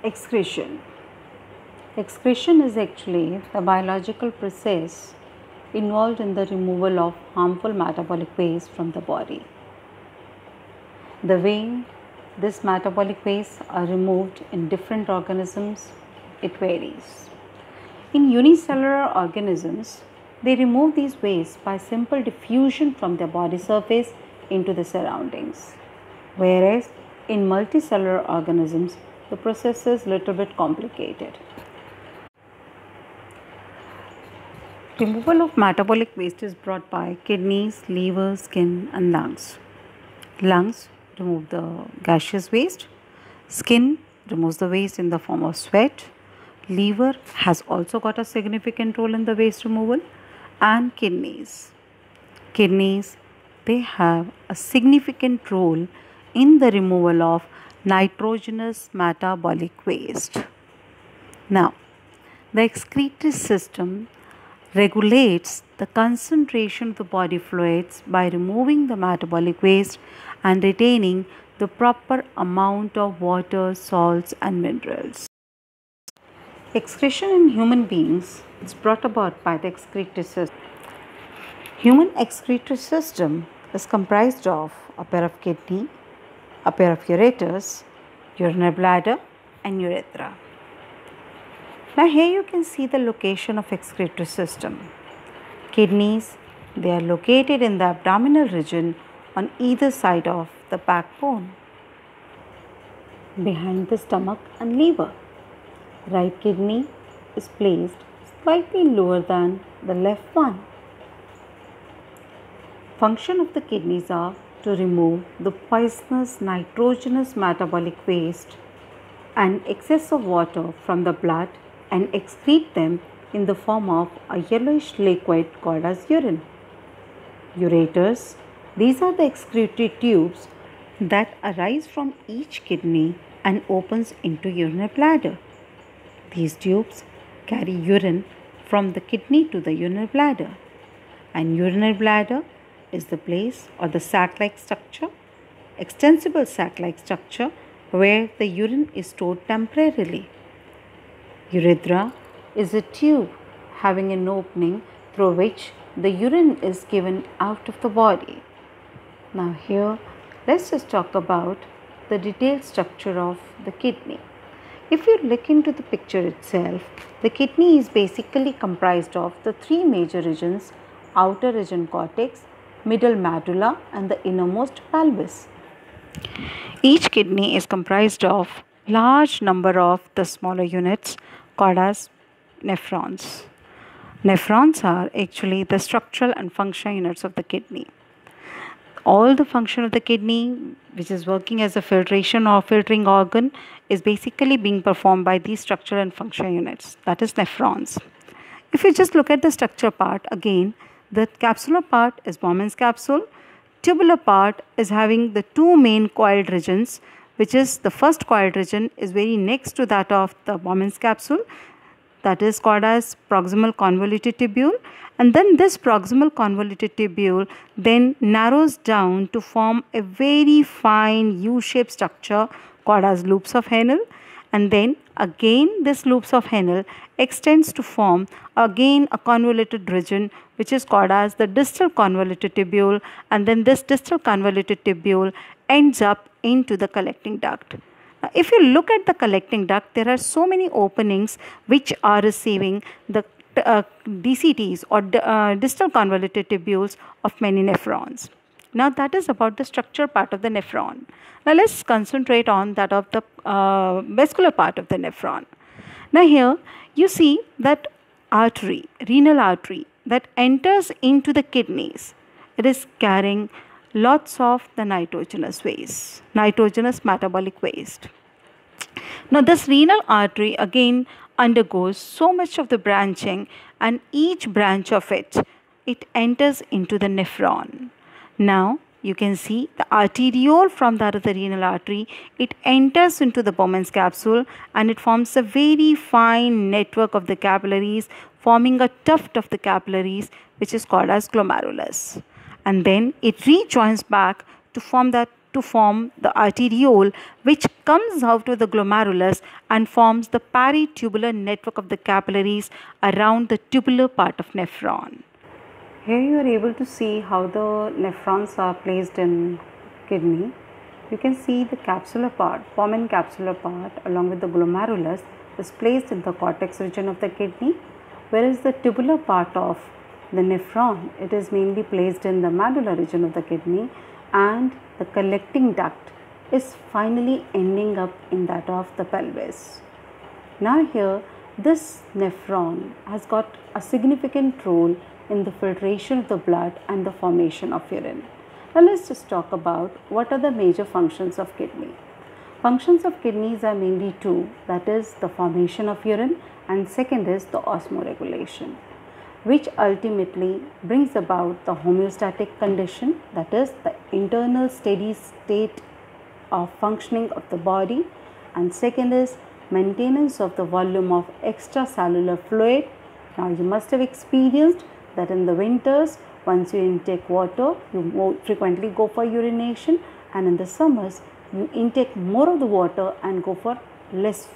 Excretion. Excretion is actually the biological process involved in the removal of harmful metabolic waste from the body. The way this metabolic waste are removed in different organisms, it varies. In unicellular organisms, they remove these wastes by simple diffusion from their body surface into the surroundings. Whereas in multicellular organisms, the process is little bit complicated. Removal of metabolic waste is brought by kidneys, liver, skin and lungs. Lungs remove the gaseous waste. Skin removes the waste in the form of sweat. Liver has also got a significant role in the waste removal. And kidneys. Kidneys, they have a significant role in the removal of nitrogenous metabolic waste. Now, the excretory system regulates the concentration of the body fluids by removing the metabolic waste and retaining the proper amount of water, salts and minerals. Excretion in human beings is brought about by the excretory system. Human excretory system is comprised of a pair of kidney, a pair of ureters, urinary bladder and urethra. Now here you can see the location of excretory system. Kidneys, they are located in the abdominal region on either side of the backbone, behind the stomach and liver. Right kidney is placed slightly lower than the left one. Function of the kidneys are to remove the poisonous nitrogenous metabolic waste and excess of water from the blood and excrete them in the form of a yellowish liquid called as urine. Ureters, these are the excretory tubes that arise from each kidney and opens into urinary bladder. These tubes carry urine from the kidney to the urinary bladder, and urinary bladder is the place or the sac-like structure, extensible sac-like structure where the urine is stored temporarily. Urethra is a tube having an opening through which the urine is given out of the body. Now here, let's just talk about the detailed structure of the kidney. If you look into the picture itself, the kidney is basically comprised of the three major regions: outer region cortex, middle medulla and the innermost pelvis. Each kidney is comprised of large number of the smaller units called as nephrons. Nephrons are actually the structural and functional units of the kidney. All the function of the kidney, which is working as a filtration or filtering organ, is basically being performed by these structural and functional units, that is nephrons. If you just look at the structure part again, the capsular part is Bowman's capsule. Tubular part is having the two main coiled regions, which is the first coiled region is very next to that of the Bowman's capsule, that is called as proximal convoluted tubule, and then this proximal convoluted tubule then narrows down to form a very fine U-shaped structure called as loops of Henle, and then again this loops of Henle extends to form again a convoluted region which is called as the distal convoluted tubule, and then this distal convoluted tubule ends up into the collecting duct. Now, if you look at the collecting duct, there are so many openings which are receiving the DCTs or distal convoluted tubules of many nephrons. Now that is about the structure part of the nephron. Now let's concentrate on that of the vascular part of the nephron. Now here you see that artery, renal artery that enters into the kidneys. It is carrying lots of the nitrogenous waste, nitrogenous metabolic waste. Now this renal artery again undergoes so much of the branching, and each branch of it enters into the nephron. Now you can see the arteriole from that of the renal artery, it enters into the Bowman's capsule and it forms a very fine network of the capillaries, forming a tuft of the capillaries which is called as glomerulus. And then it rejoins back to form that to form the arteriole, which comes out of the glomerulus and forms the peritubular network of the capillaries around the tubular part of nephron. Here you are able to see how the nephrons are placed in kidney. You can see the capsular part, Bowman capsular part along with the glomerulus is placed in the cortex region of the kidney, whereas the tubular part of the nephron, it is mainly placed in the medulla region of the kidney, and the collecting duct is finally ending up in that of the pelvis. Now here this nephron has got a significant role in the filtration of the blood and the formation of urine. Now let's just talk about what are the major functions of kidney. Functions of kidneys are mainly two, that is the formation of urine and second is the osmoregulation, which ultimately brings about the homeostatic condition, that is the internal steady state of functioning of the body, and second is maintenance of the volume of extracellular fluid. Now you must have experienced that in the winters, once you intake water, you more frequently go for urination, and in the summers, you intake more of the water and go for less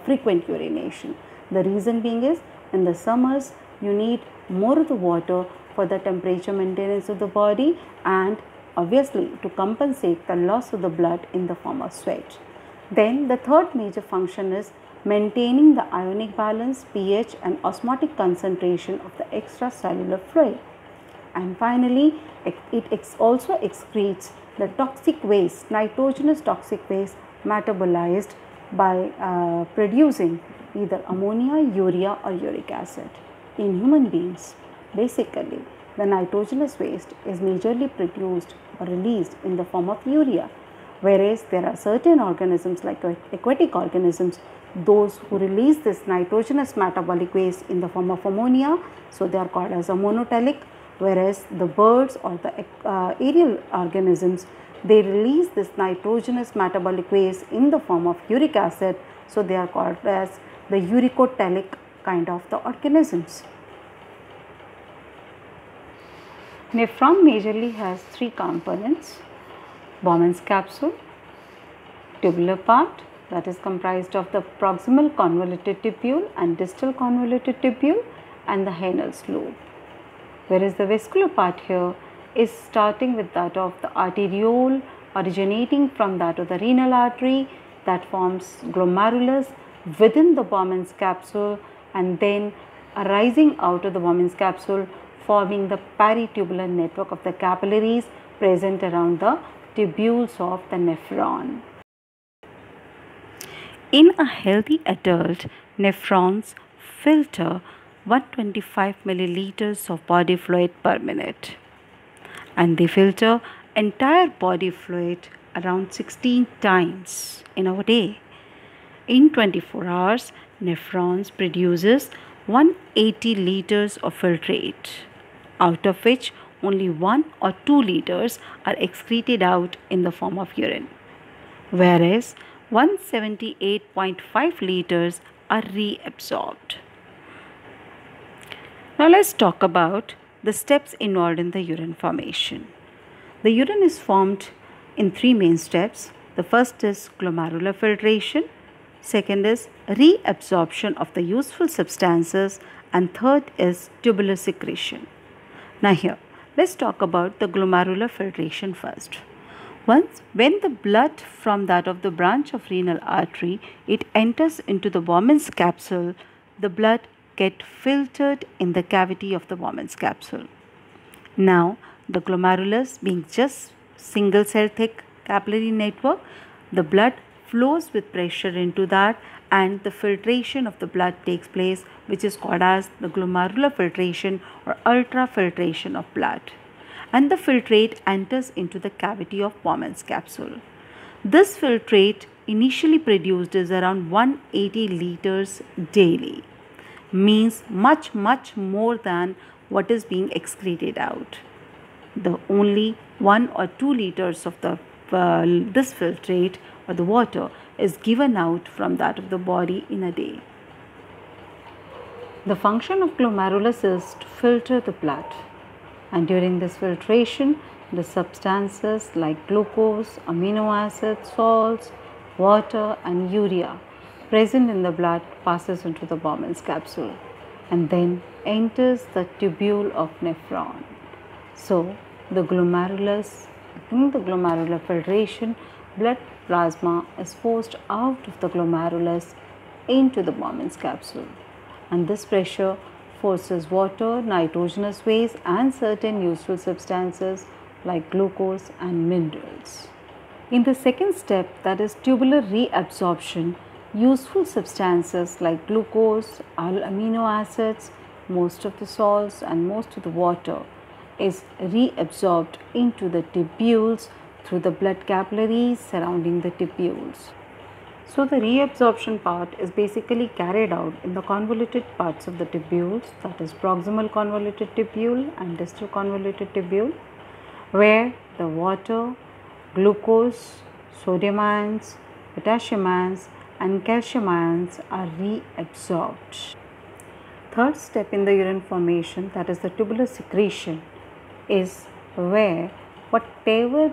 frequent urination. The reason being is, in the summers, you need more of the water for the temperature maintenance of the body and obviously to compensate the loss of the blood in the form of sweat. Then the third major function is maintaining the ionic balance, pH and osmotic concentration of the extracellular fluid. And finally, it also excretes the toxic waste, nitrogenous toxic waste metabolized by producing either ammonia, urea or uric acid. In human beings, basically the nitrogenous waste is majorly produced or released in the form of urea, whereas there are certain organisms like aquatic organisms, those who release this nitrogenous metabolic waste in the form of ammonia, so they are called as ammonotelic, whereas the birds or the aerial organisms, they release this nitrogenous metabolic waste in the form of uric acid, so they are called as the uricotelic kind of the organisms. Nephron majorly has three components: Bowman's capsule, tubular part, that is comprised of the proximal convoluted tubule and distal convoluted tubule and the Henle's lobe. Whereas the vascular part here is starting with that of the arteriole, originating from that of the renal artery that forms glomerulus within the Bowman's capsule and then arising out of the Bowman's capsule, forming the peritubular network of the capillaries present around the tubules of the nephron. In a healthy adult, nephrons filter 125 milliliters of body fluid per minute, and they filter entire body fluid around 16 times in a day. In 24 hours, nephrons produces 180 liters of filtrate, out of which only 1 or 2 liters are excreted out in the form of urine, whereas 178.5 liters are reabsorbed. Now let's talk about the steps involved in the urine formation. The urine is formed in three main steps. The first is glomerular filtration, second is reabsorption of the useful substances, and third is tubular secretion. Now here, let's talk about the glomerular filtration first. When the blood from that of the branch of renal artery, it enters into the Bowman's capsule, the blood get filtered in the cavity of the Bowman's capsule. Now, the glomerulus being just single cell thick capillary network, the blood flows with pressure into that and the filtration of the blood takes place, which is called as the glomerular filtration or ultrafiltration of blood. And the filtrate enters into the cavity of Bowman's capsule. This filtrate initially produced is around 180 liters daily, means much more than what is being excreted out. The only 1 or 2 liters of the this filtrate or the water is given out from that of the body in a day. The function of glomerulus is to filter the blood, and during this filtration the substances like glucose, amino acids, salts, water and urea present in the blood passes into the Bowman's capsule and then enters the tubule of nephron. So, the glomerulus, in the glomerular filtration, blood plasma is forced out of the glomerulus into the Bowman's capsule, and this pressure forces water, nitrogenous waste and certain useful substances like glucose and minerals. In the second step, that is tubular reabsorption, useful substances like glucose, all amino acids, most of the salts and most of the water is reabsorbed into the tubules through the blood capillaries surrounding the tubules. So the reabsorption part is basically carried out in the convoluted parts of the tubules, that is proximal convoluted tubule and distal convoluted tubule, where the water, glucose, sodium ions, potassium ions and calcium ions are reabsorbed. Third step in the urine formation, that is the tubular secretion, is where whatever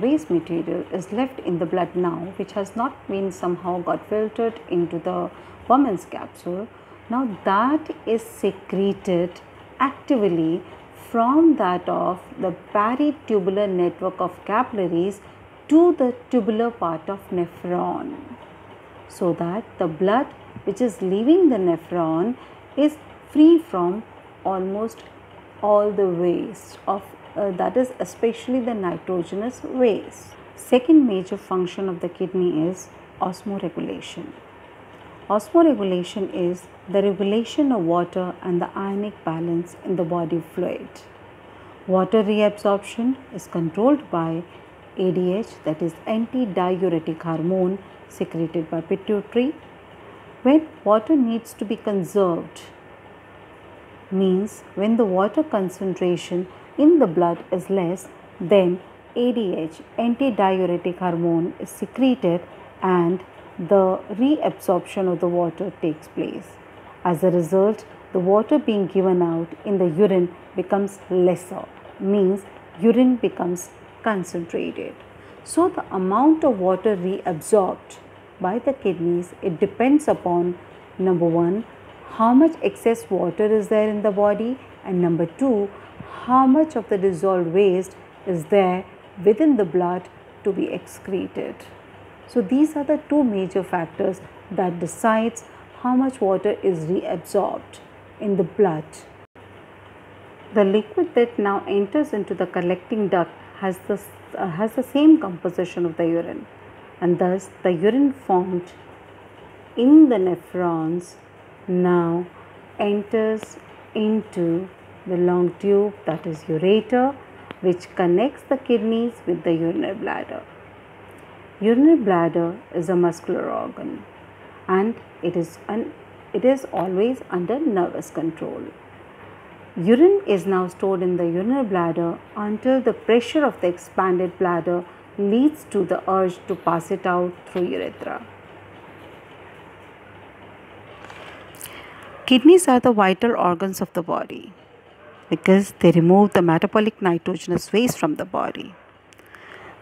waste material is left in the blood now, which has not been somehow got filtered into the Bowman's capsule, now that is secreted actively from that of the peritubular network of capillaries to the tubular part of nephron, so that the blood which is leaving the nephron is free from almost all the waste of that is especially the nitrogenous waste. Second major function of the kidney is osmoregulation. Osmoregulation is the regulation of water and the ionic balance in the body fluid. Water reabsorption is controlled by ADH, that is antidiuretic hormone secreted by pituitary. When water needs to be conserved, means when the water concentration in the blood is less, then ADH, antidiuretic hormone, is secreted and the reabsorption of the water takes place. As a result, the water being given out in the urine becomes lesser, means urine becomes concentrated. So the amount of water reabsorbed by the kidneys, it depends upon number one, how much excess water is there in the body, and number two, how much of the dissolved waste is there within the blood to be excreted. So these are the two major factors that decides how much water is reabsorbed in the blood. The liquid that now enters into the collecting duct has the same composition of the urine, and thus the urine formed in the nephrons now enters into the long tube, that is ureter, which connects the kidneys with the urinary bladder. Urinary bladder is a muscular organ and it is always under nervous control. Urine is now stored in the urinary bladder until the pressure of the expanded bladder leads to the urge to pass it out through urethra. Kidneys are the vital organs of the body because they remove the metabolic nitrogenous waste from the body.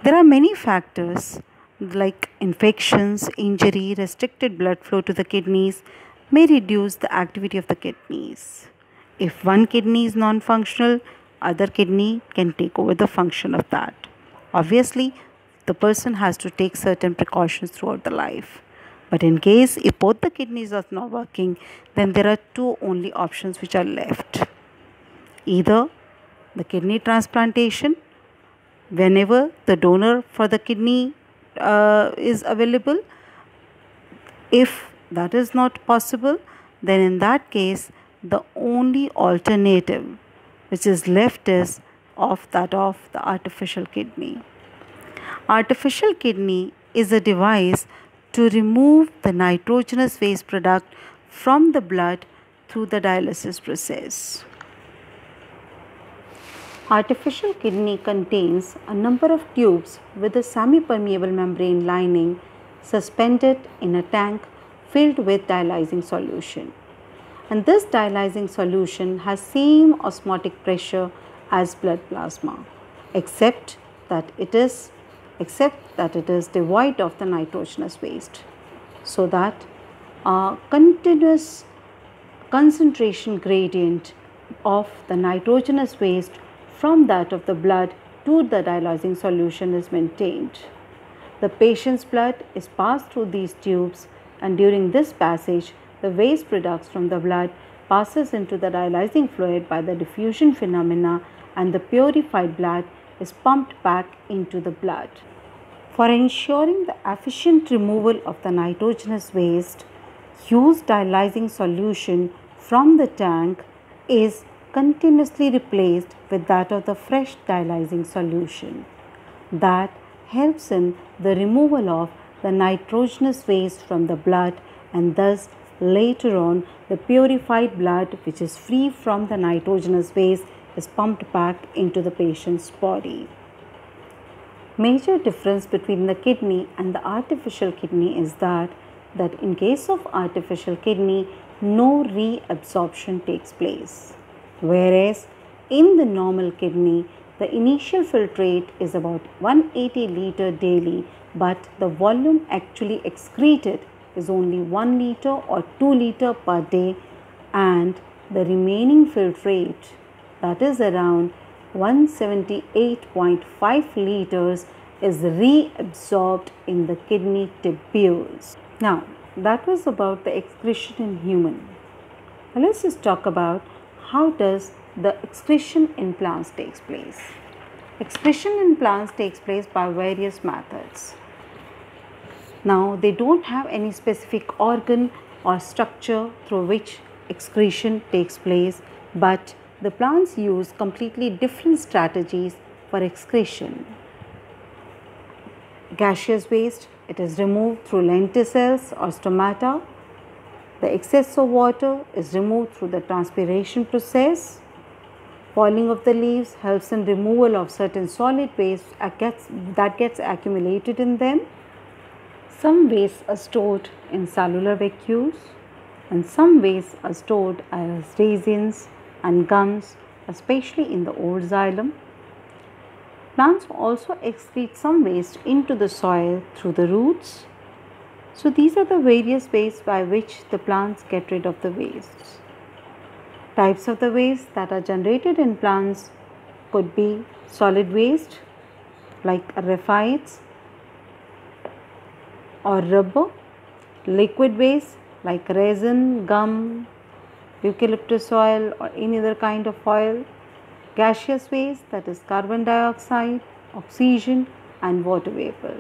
There are many factors like infections, injury, restricted blood flow to the kidneys may reduce the activity of the kidneys. If one kidney is non-functional, other kidney can take over the function of that. Obviously, the person has to take certain precautions throughout the life. But in case if both the kidneys are not working, then there are two only options which are left. Either the kidney transplantation, whenever the donor for the kidney is available. If that is not possible, then in that case, the only alternative which is left is of the artificial kidney. Artificial kidney is a device to remove the nitrogenous waste product from the blood through the dialysis process. Artificial kidney contains a number of tubes with a semi-permeable membrane lining suspended in a tank filled with dialyzing solution. And this dialyzing solution has same osmotic pressure as blood plasma. except that it is devoid of the nitrogenous waste, so that a continuous concentration gradient of the nitrogenous waste from that of the blood to the dialysing solution is maintained. The patient's blood is passed through these tubes, and during this passage the waste products from the blood passes into the dialysing fluid by the diffusion phenomena, and the purified blood is pumped back into the blood. For ensuring the efficient removal of the nitrogenous waste, used dialysing solution from the tank is continuously replaced with that of the fresh dialysing solution. That helps in the removal of the nitrogenous waste from the blood, and thus later on the purified blood, which is free from the nitrogenous waste, is pumped back into the patient's body. Major difference between the kidney and the artificial kidney is that in case of artificial kidney, no reabsorption takes place, whereas in the normal kidney the initial filtrate is about 180 liter daily, but the volume actually excreted is only 1 liter or 2 liter per day, and the remaining filtrate, that is around 178.5 liters, is reabsorbed in the kidney tubules. Now, that was about the excretion in human. Now, let's just talk about how does the excretion in plants takes place. Excretion in plants takes place by various methods. Now, they don't have any specific organ or structure through which excretion takes place, but the plants use completely different strategies for excretion. Gaseous waste, it is removed through lenticels or stomata. The excess of water is removed through the transpiration process. Boiling of the leaves helps in removal of certain solid waste that gets accumulated in them. Some wastes are stored in cellular vacuoles, and some wastes are stored as resins and gums, especially in the old xylem. Plants also excrete some waste into the soil through the roots. So these are the various ways by which the plants get rid of the wastes. Types of the waste that are generated in plants could be solid waste like raphides or rubber, liquid waste like resin, gum, eucalyptus oil or any other kind of oil, gaseous waste, that is carbon dioxide, oxygen and water vapors.